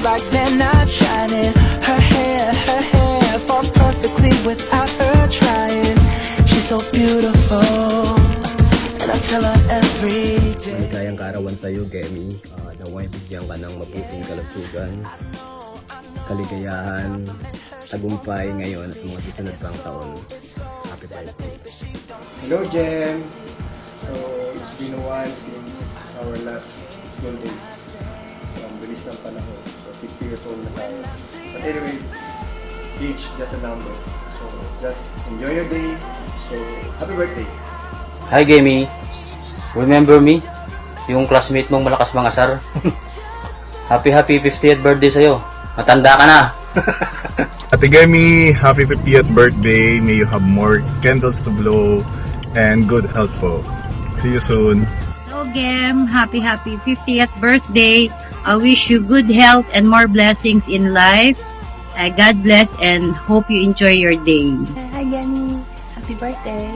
like they're not shining. Her hair falls perfectly without her trying. She's so beautiful, and I tell her every day. Maligayang kaarawan sa iyo, Gemi. Naway bigyan ka ng mabuting kalusugan, kaligayahan, tagumpay ngayon sa mga susunod pang taon. Happy birthday. Hello, Jem. So, it's been a while since our last school day. Ang bilis ng panahon. So, 50 years old na tayo. But anyway, age just a number. So, just enjoy your day. So, happy birthday. Hi, Gemi. Remember me? Yung classmate mong malakas mangasar. Happy 50th birthday sa'yo. Matanda ka na. Ate Gemi, happy 50th birthday. May you have more candles to blow and good health po. See you soon. So, Gem, happy 50th birthday. I wish you good health and more blessings in life. God bless and hope you enjoy your day. Hi, Gemi. Happy birthday.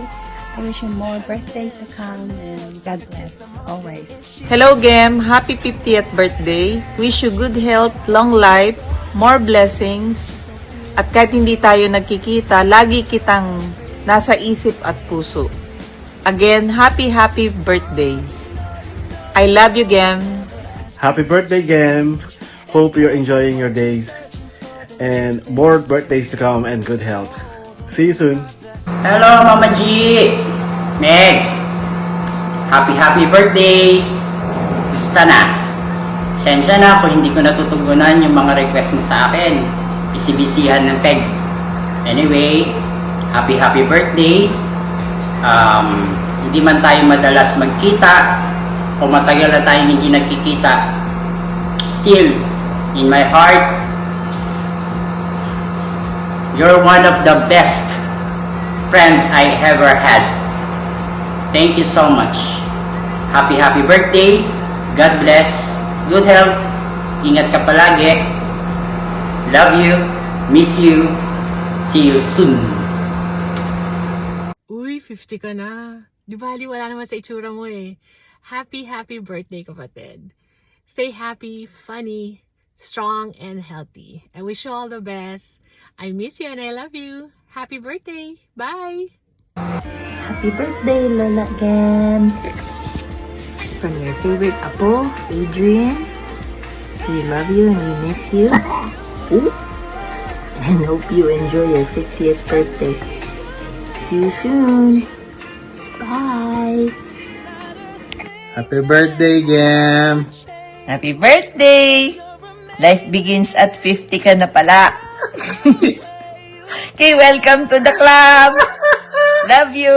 I wish you more birthdays to come and God bless always. Hello, Gem. Happy 50th birthday. Wish you good health, long life, more blessings. At kahit hindi tayo nagkikita, lagi kitang nasa isip at puso. Again, happy birthday. I love you, Gem. Happy birthday, Gem. Hope you're enjoying your days. And more birthdays to come and good health. See you soon. Hello, Mama G! Meg! Happy birthday! Gusta na? Sensya na kung hindi ko natutugunan yung mga request mo sa akin. Bisibisihan ng peg. Anyway, happy birthday! Hindi man tayo madalas magkita o matagal na tayong hindi nagkikita. Still, in my heart, you're one of the best friend I ever had. Thank you so much. Happy birthday. God bless. Good health. Ingat ka palagi. Love you. Miss you. See you soon. Uy, 50 ka na. Di bali, wala naman sa itsura mo eh. Happy birthday, kapatid. Stay happy, funny, strong, and healthy. I wish you all the best. I miss you and I love you. Happy birthday. Bye. Happy birthday, Lola Gem. From your favorite apo, Adrian. We love you and we miss you. And hope you enjoy your 50th birthday. See you soon. Bye. Happy birthday, Gem! Happy birthday! Life begins at 50 ka na pala. Okay, welcome to the club. Love you.